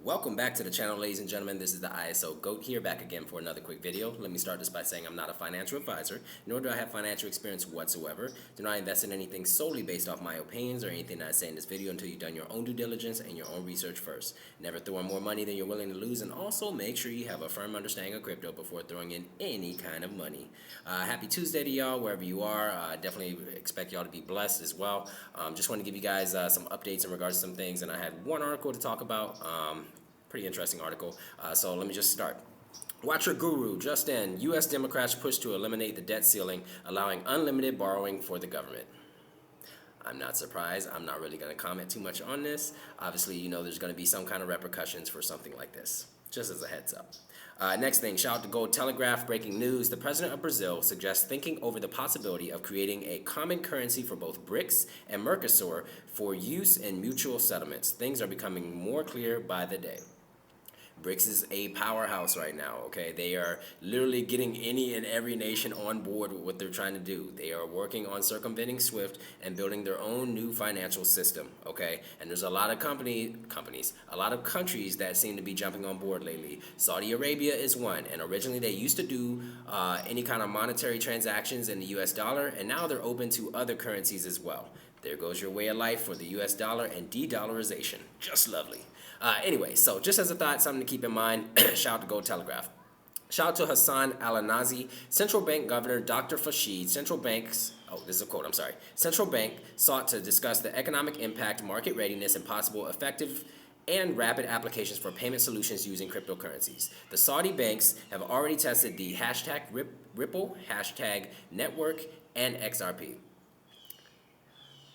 Welcome back to the channel, ladies and gentlemen. This is the ISO GOAT here, back again for another quick video. Let me start this by saying I'm not a financial advisor, nor do I have financial experience whatsoever. Do not invest in anything solely based off my opinions or anything that I say in this video until you've done your own due diligence and your own research first. Never throw in more money than you're willing to lose, and also make sure you have a firm understanding of crypto before throwing in any kind of money. Happy Tuesday to y'all, wherever you are. Definitely expect y'all to be blessed as well. Just want to give you guys some updates in regards to some things, and I had one article to talk about. Pretty interesting article. So let me just start. Watcher Guru, just in, U.S. Democrats push to eliminate the debt ceiling, allowing unlimited borrowing for the government. I'm not surprised. I'm not really going to comment too much on this. Obviously, you know there's going to be some kind of repercussions for something like this, just as a heads up. Next thing, shout out to Gold Telegraph, breaking news. The president of Brazil suggests thinking over the possibility of creating a common currency for both BRICS and Mercosur for use in mutual settlements. Things are becoming more clear by the day. BRICS is a powerhouse right now, okay? They are literally getting any and every nation on board with what they're trying to do. They are working on circumventing SWIFT and building their own new financial system, okay? And there's a lot of a lot of countries that seem to be jumping on board lately. Saudi Arabia is one, and originally they used to do any kind of monetary transactions in the US dollar, and now they're open to other currencies as well. There goes your way of life for the US dollar and de-dollarization. Just lovely. Anyway, so just as a thought, something to keep in mind, shout out to Gold Telegraph. Shout out to Hassan Al-Anazi, Central Bank Governor Dr. Fashid. Central Bank sought to discuss the economic impact, market readiness, and possible effective and rapid applications for payment solutions using cryptocurrencies. The Saudi banks have already tested the hashtag Ripple, hashtag Network, and XRP.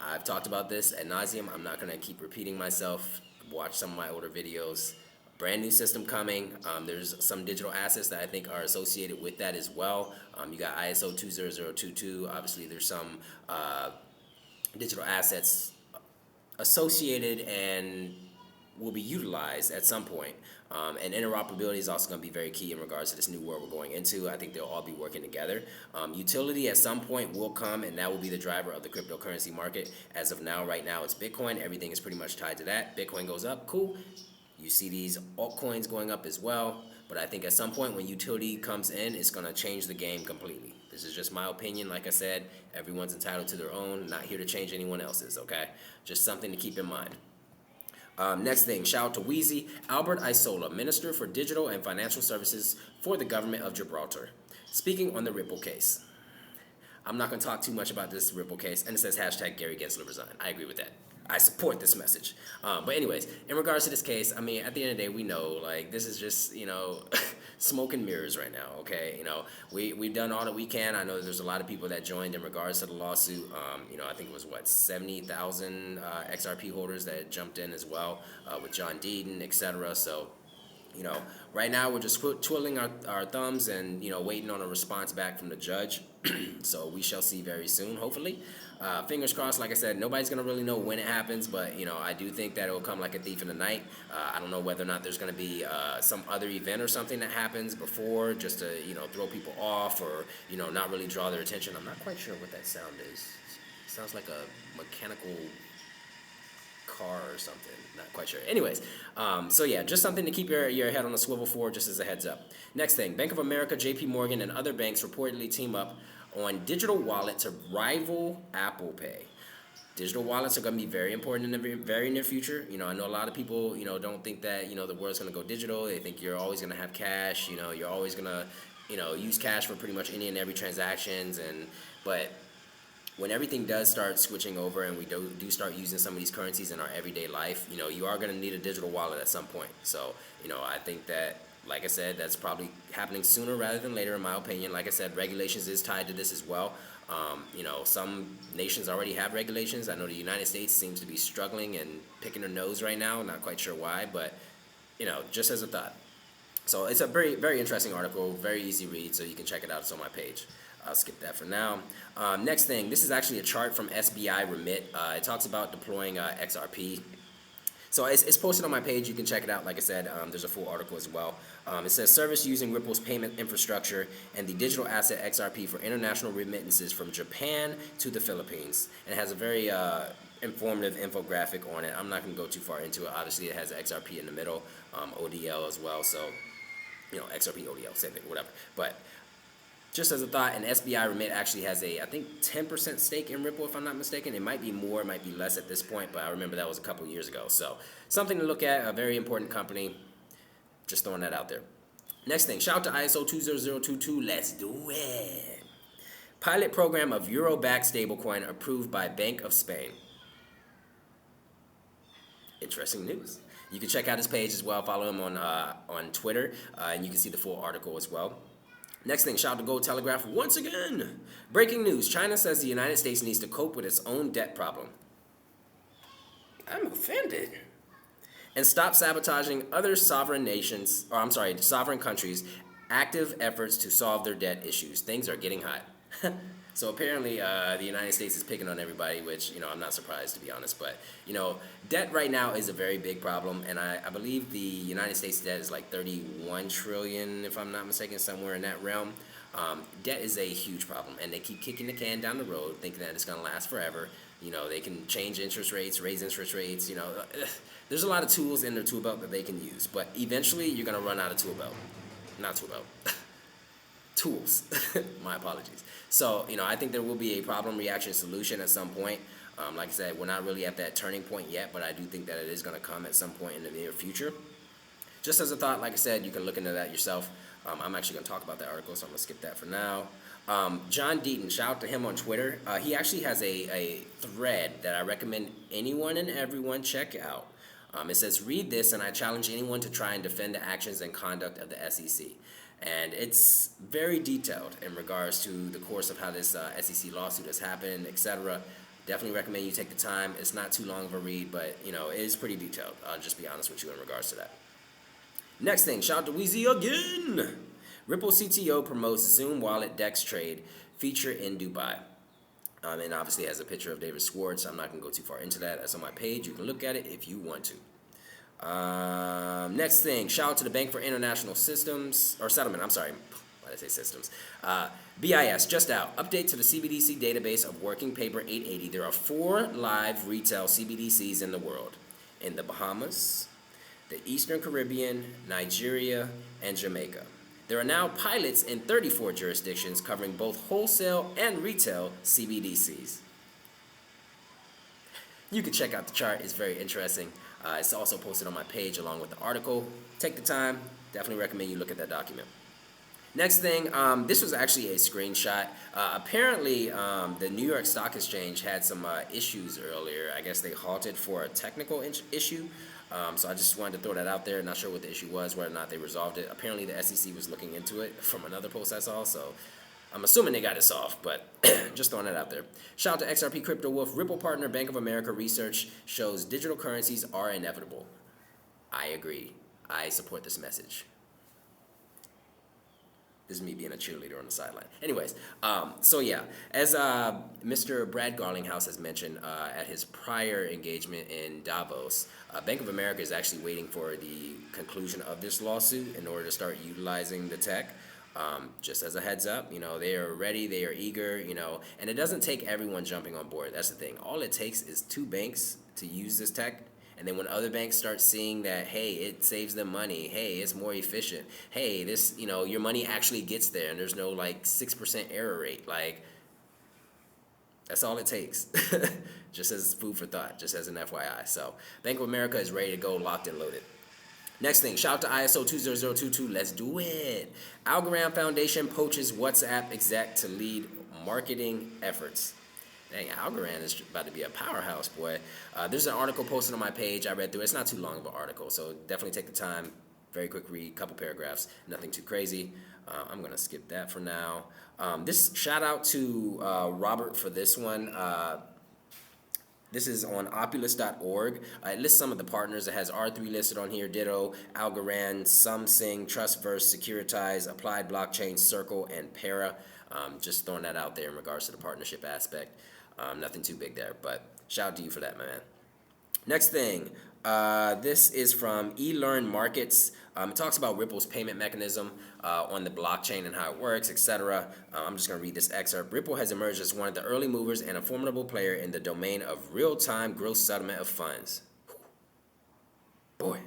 I've talked about this ad nauseum. I'm not going to keep repeating myself. Watch some of my older videos. Brand new system coming. There's some digital assets that I think are associated with that as well. You got ISO 20022. Obviously, there's some digital assets associated and will be utilized at some point. And interoperability is also going to be very key in regards to this new world we're going into. I think they'll all be working together. Utility at some point will come, and that will be the driver of the cryptocurrency market. As of now, right now, it's Bitcoin. Everything is pretty much tied to that. Bitcoin goes up, cool. You see these altcoins going up as well. But I think at some point when utility comes in, it's going to change the game completely. This is just my opinion. Like I said, everyone's entitled to their own. Not here to change anyone else's, okay? Just something to keep in mind. Next thing, shout out to Wheezy, Albert Isola, Minister for Digital and Financial Services for the Government of Gibraltar, speaking on the Ripple case. I'm not going to talk too much about this Ripple case, and it says hashtag Gary Gensler resign. I agree with that. I support this message. But anyways, in regards to this case, I mean, at the end of the day, we know, like, this is just, you know, smoke and mirrors right now, okay? You know, we've done all that we can. I know there's a lot of people that joined in regards to the lawsuit. You know, I think it was, 70,000 XRP holders that jumped in as well with John Deeden, etc. So, you know, right now we're just twiddling our thumbs and, you know, waiting on a response back from the judge. So we shall see very soon, hopefully. Fingers crossed. Like I said, nobody's going to really know when it happens, but, you know, I do think that it will come like a thief in the night. I don't know whether or not there's going to be some other event or something that happens before just to, you know, throw people off or, you know, not really draw their attention. I'm not quite sure what that sound is. It sounds like a mechanical car or something. Not quite sure. Anyways, so yeah, just something to keep your head on the swivel for, just as a heads up. Next thing, Bank of America, JP Morgan, and other banks reportedly team up on digital wallet to rival Apple Pay. Digital wallets are going to be very important in the very near future. You know, I know a lot of people, you know, don't think that, you know, the world's going to go digital. They think you're always going to have cash. You know, you're always going to, you know, use cash for pretty much any and every transactions. But when everything does start switching over and we do start using some of these currencies in our everyday life, you know, you are going to need a digital wallet at some point. So, you know, I think that, like I said, that's probably happening sooner rather than later, in my opinion. Like I said, regulations is tied to this as well. You know, some nations already have regulations. I know the United States seems to be struggling and picking their nose right now. Not quite sure why, but, you know, just as a thought. So it's a very, very interesting article, very easy read, so you can check it out. It's on my page. I'll skip that for now. Next thing, this is actually a chart from SBI Remit. It talks about deploying XRP. So it's posted on my page. You can check it out. Like I said, there's a full article as well. It says service using Ripple's payment infrastructure and the digital asset XRP for international remittances from Japan to the Philippines. And it has a very informative infographic on it. I'm not going to go too far into it. Obviously, it has XRP in the middle, ODL as well. So, XRP, ODL, same thing, whatever. But just as a thought, an SBI Remit actually has a, I think, 10% stake in Ripple, if I'm not mistaken. It might be more, it might be less at this point, but I remember that was a couple years ago. So, something to look at, a very important company. Just throwing that out there. Next thing, shout out to ISO 20022. Let's do it. Pilot program of Euro-backed stablecoin approved by Bank of Spain. Interesting news. You can check out his page as well. Follow him on Twitter, and you can see the full article as well. Next thing, shout out to Gold Telegraph once again. Breaking news: China says the United States needs to cope with its own debt problem. I'm offended. And stop sabotaging other sovereign countries' active efforts to solve their debt issues. Things are getting hot. So apparently the United States is picking on everybody, which, I'm not surprised, to be honest. But, debt right now is a very big problem. And I believe the United States debt is like 31 trillion, if I'm not mistaken, somewhere in that realm. Debt is a huge problem. And they keep kicking the can down the road, thinking that it's going to last forever. They can change interest rates, raise interest rates. There's a lot of tools in their tool belt that they can use. But eventually, you're going to run out of tool belt. Not tool belt. Tools. My apologies. So, I think there will be a problem reaction solution at some point. Like I said, we're not really at that turning point yet, but I do think that it is going to come at some point in the near future. Just as a thought, like I said, you can look into that yourself. I'm actually going to talk about that article, so I'm going to skip that for now. John Deaton, shout out to him on Twitter. He actually has a thread that I recommend anyone and everyone check out. It says, read this, and I challenge anyone to try and defend the actions and conduct of the SEC. And it's very detailed in regards to the course of how this SEC lawsuit has happened, etc. Definitely recommend you take the time. It's not too long of a read, but, it is pretty detailed. I'll just be honest with you in regards to that. Next thing, shout out to Weezy again. Ripple CTO promotes Zoom Wallet DEX trade feature in Dubai. And obviously has a picture of David Schwartz. I'm not going to go too far into that. That's on my page. You can look at it if you want to. Next thing, shout out to the Bank for International Settlement. I'm sorry. Why did I say systems? BIS, just out. Update to the CBDC database of Working Paper 880. There are 4 live retail CBDCs in the world. In the Bahamas, the Eastern Caribbean, Nigeria, and Jamaica. There are now pilots in 34 jurisdictions covering both wholesale and retail CBDCs. You can check out the chart. It's very interesting. It's also posted on my page along with the article. Take the time. Definitely recommend you look at that document. Next thing, this was actually a screenshot. Apparently, the New York Stock Exchange had some issues earlier. I guess they halted for a technical issue. So I just wanted to throw that out there. Not sure what the issue was, whether or not they resolved it. Apparently the SEC was looking into it from another post I saw, so I'm assuming they got it solved, but just throwing that out there. Shout out to XRP Crypto Wolf. Ripple partner Bank of America research shows digital currencies are inevitable. I agree. I support this message. This is me being a cheerleader on the sideline. Anyways, so yeah, as Mr. Brad Garlinghouse has mentioned at his prior engagement in Davos, Bank of America is actually waiting for the conclusion of this lawsuit in order to start utilizing the tech. Just as a heads up, they are ready, they are eager, and it doesn't take everyone jumping on board. That's the thing. All it takes is 2 banks to use this tech. And then when other banks start seeing that, hey, it saves them money, hey, it's more efficient, hey, this, your money actually gets there and there's no 6% error rate. That's all it takes. Just as food for thought, just as an FYI. So Bank of America is ready to go, locked and loaded. Next thing, shout out to ISO 20022. Let's do it. Algorand Foundation poaches WhatsApp exec to lead marketing efforts. Dang, Algorand is about to be a powerhouse, boy. There's an article posted on my page. I read through it. It's not too long of an article, so definitely take the time. Very quick read, couple paragraphs, nothing too crazy. I'm going to skip that for now. This shout out to Robert for this one. This is on opulus.org. It lists some of the partners. It has R3 listed on here, Ditto, Algorand, Sumsing, Trustverse, Securitize, Applied Blockchain, Circle, and Para. Just throwing that out there in regards to the partnership aspect. Nothing too big there, but shout out to you for that, my man. Next thing, This is from eLearn Markets. It talks about Ripple's payment mechanism on the blockchain and how it works, etc. I'm just going to read this excerpt. Ripple has emerged as one of the early movers and a formidable player in the domain of real-time gross settlement of funds. Boy.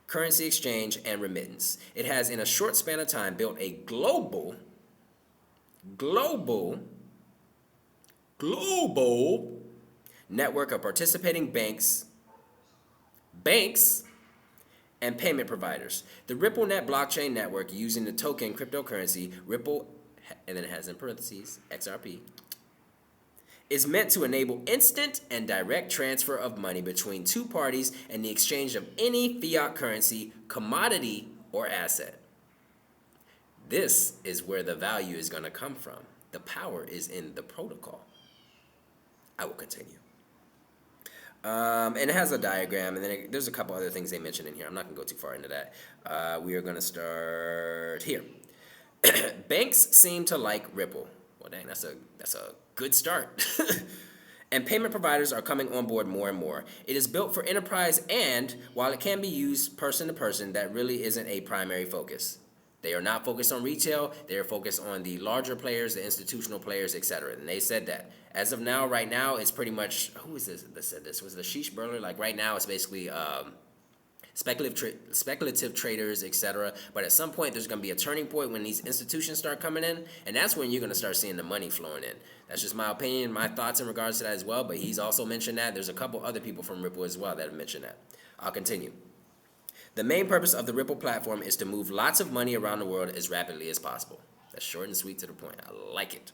Currency exchange and remittance. It has, in a short span of time, built a global network of participating banks, and payment providers. The RippleNet blockchain network, using the token cryptocurrency Ripple, and then it has in parentheses XRP, is meant to enable instant and direct transfer of money between two parties and the exchange of any fiat currency, commodity, or asset. This is where the value is going to come from. The power is in the protocol. I will continue. And it has a diagram, and then there's a couple other things they mentioned in here. I'm not going to go too far into that. We are going to start here. Banks seem to like Ripple. Well, dang, that's a good start. And payment providers are coming on board more and more. It is built for enterprise, and while it can be used person to person, that really isn't a primary focus. They are not focused on retail. They are focused on the larger players, the institutional players, etc. And they said that. As of now, right now, it's pretty much, who is this that said this? Was it Ashish Burler? Like right now, it's basically speculative traders, etc. But at some point, there's going to be a turning point when these institutions start coming in, and that's when you're going to start seeing the money flowing in. That's just my opinion, my thoughts in regards to that as well. But he's also mentioned that. There's a couple other people from Ripple as well that have mentioned that. I'll continue. The main purpose of the Ripple platform is to move lots of money around the world as rapidly as possible. That's short and sweet to the point. I like it.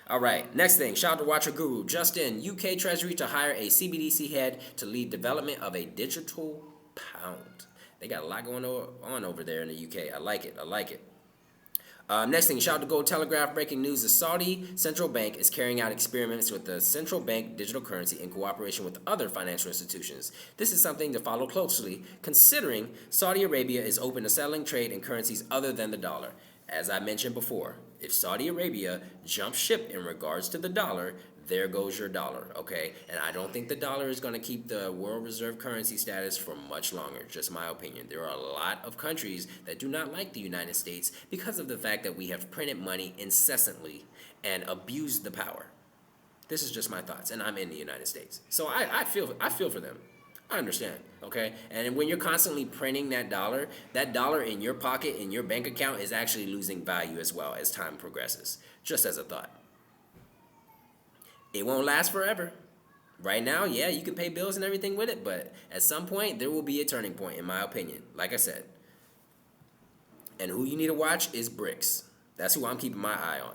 All right, next thing. Shout out to Watcher Guru. Justin, UK Treasury to hire a CBDC head to lead development of a digital pound. They got a lot going on over there in the UK. I like it. Next thing, shout out to Gold Telegraph. Breaking news, the Saudi Central Bank is carrying out experiments with the central bank digital currency in cooperation with other financial institutions. This is something to follow closely, considering Saudi Arabia is open to settling trade in currencies other than the dollar. As I mentioned before, if Saudi Arabia jumps ship in regards to the dollar, there goes your dollar, okay? And I don't think the dollar is going to keep the world reserve currency status for much longer, just my opinion. There are a lot of countries that do not like the United States because of the fact that we have printed money incessantly and abused the power. This is just my thoughts, and I'm in the United States. So I feel for them. I understand, okay? And when you're constantly printing that dollar in your pocket, in your bank account, is actually losing value as well as time progresses, just as a thought. It won't last forever. Right now, yeah, you can pay bills and everything with it, but at some point, there will be a turning point, in my opinion, like I said. And who you need to watch is BRICS. That's who I'm keeping my eye on.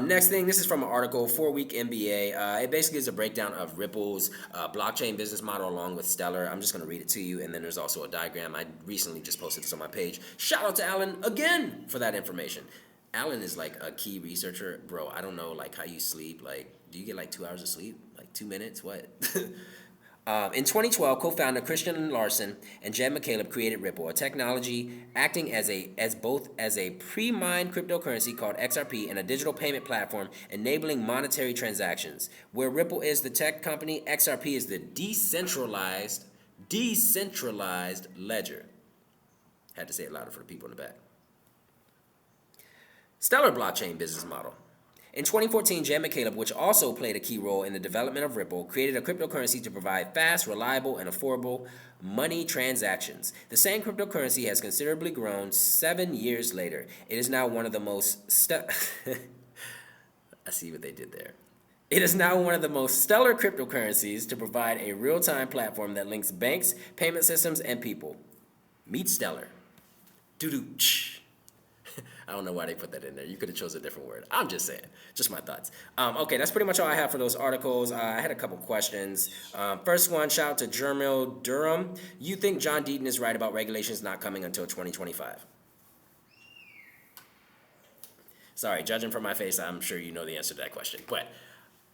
Next thing, this is from an article, 4-Week MBA. It basically is a breakdown of Ripple's blockchain business model along with Stellar. I'm just going to read it to you, and then there's also a diagram. I recently just posted this on my page. Shout out to Alan again for that information. Alan is like a key researcher. Bro, I don't know like how you sleep. Like, do you get like 2 hours of sleep? Like 2 minutes? What? In 2012, co-founder Christian Larson and Jed McCaleb created Ripple, a technology acting as both a pre-mined cryptocurrency called XRP and a digital payment platform enabling monetary transactions. Where Ripple is the tech company, XRP is the decentralized ledger. Had to say it louder for the people in the back. Stellar blockchain business model. In 2014, Jed McCaleb, which also played a key role in the development of Ripple, created a cryptocurrency to provide fast, reliable, and affordable money transactions. The same cryptocurrency has considerably grown 7 years later. It is now one of the most I see what they did there. It is now one of the most stellar cryptocurrencies to provide a real-time platform that links banks, payment systems, and people. Meet Stellar. Doo-doo-ch. I don't know why they put that in there. You could have chose a different word. I'm just saying. Just my thoughts. Okay, that's pretty much all I have for those articles. I had a couple questions. First one, shout out to Jermil Durham. You think John Deaton is right about regulations not coming until 2025? Sorry, judging from my face, I'm sure you know the answer to that question. But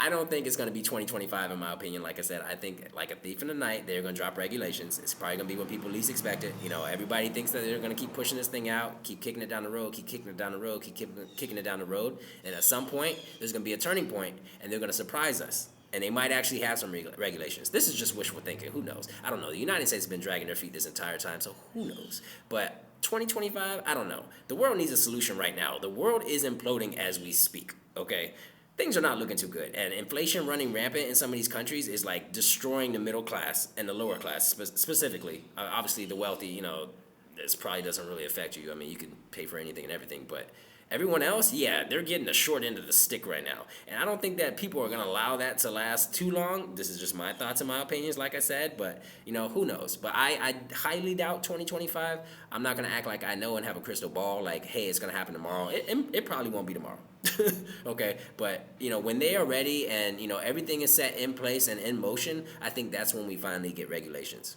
I don't think it's going to be 2025 in my opinion. Like I said, I think like a thief in the night, they're going to drop regulations. It's probably going to be when people least expect it. You know, everybody thinks that they're going to keep pushing this thing out, keep kicking it down the road, keep kicking it down the road, keep kicking it down the road. And at some point, there's going to be a turning point, and they're going to surprise us. And they might actually have some regulations. This is just wishful thinking. Who knows? I don't know. The United States has been dragging their feet this entire time, so who knows? But 2025, I don't know. The world needs a solution right now. The world is imploding as we speak, okay? Things are not looking too good. And inflation running rampant in some of these countries is like destroying the middle class and the lower class specifically. Obviously, the wealthy, you know, this probably doesn't really affect you. I mean, you can pay for anything and everything, but everyone else, yeah, they're getting the short end of the stick right now. And I don't think that people are going to allow that to last too long. This is just my thoughts and my opinions, like I said, but, you know, who knows? But I highly doubt 2025. I'm not going to act like I know and have a crystal ball, like, hey, it's going to happen tomorrow. It probably won't be tomorrow. Okay, but, you know, when they are ready and, you know, everything is set in place and in motion, I think that's when we finally get regulations.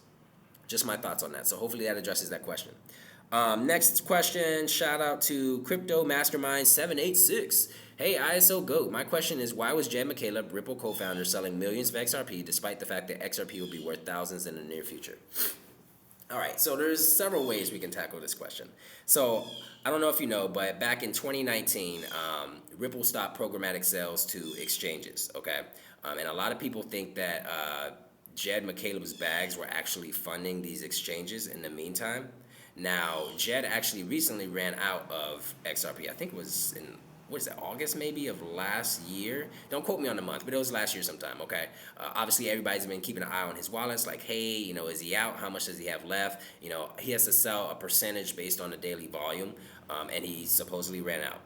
Just my thoughts on that. So hopefully that addresses that question. Next question, shout out to Crypto Mastermind 786. Hey, ISO GOAT. My question is, why was Jed McCaleb, Ripple co-founder, selling millions of XRP despite the fact that XRP will be worth thousands in the near future? All right, so there's several ways we can tackle this question. So I don't know if you know, but back in 2019, Ripple stopped programmatic sales to exchanges, okay? And a lot of people think that Jed McCaleb's bags were actually funding these exchanges in the meantime. Now, Jed actually recently ran out of XRP. I think it was in, what is that, August maybe of last year? Don't quote me on the month, but it was last year sometime, okay? Obviously, everybody's been keeping an eye on his wallets, like, hey, you know, is he out? How much does he have left? You know, he has to sell a percentage based on the daily volume, and he supposedly ran out.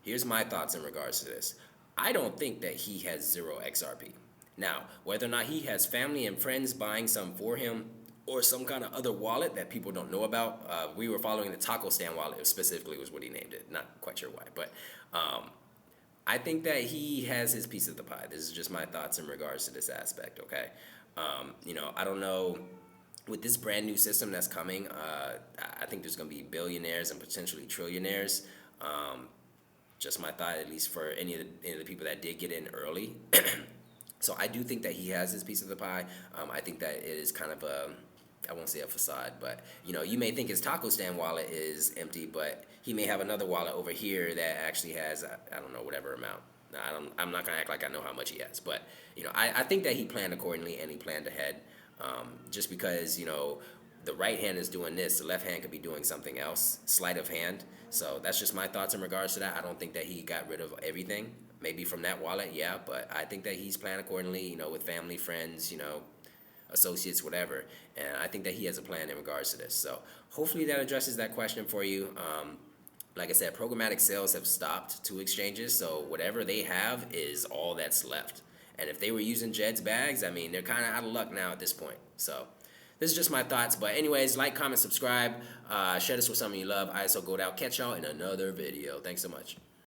Here's my thoughts in regards to this. I don't think that he has zero XRP. Now, whether or not he has family and friends buying some for him, or some kind of other wallet that people don't know about. We were following the taco stand wallet specifically was what he named it. Not quite sure why, but I think that he has his piece of the pie. This is just my thoughts in regards to this aspect, okay? You know, I don't know. With this brand new system that's coming, I think there's going to be billionaires and potentially trillionaires. Just my thought, at least for any of the people that did get in early. So I do think that he has his piece of the pie. I think that it is kind of a, I won't say a facade, but, you know, you may think his taco stand wallet is empty, but he may have another wallet over here that actually has, I don't know, whatever amount. I'm not going to act like I know how much he has, but, you know, I think that he planned accordingly and he planned ahead. Just because, you know, the right hand is doing this, the left hand could be doing something else, sleight of hand. So that's just my thoughts in regards to that. I don't think that he got rid of everything. Maybe from that wallet, yeah, but I think that he's planned accordingly, you know, with family, friends, you know, associates, whatever. And I think that he has a plan in regards to this. So hopefully that addresses that question for you. Like I said, programmatic sales have stopped to exchanges, so whatever they have is all that's left. And if they were using Jed's bags, I mean, they're kind of out of luck now at this point. So this is just my thoughts. But anyways, like, comment, subscribe. Share this with someone you love. ISO Goat out. Catch y'all in another video. Thanks so much.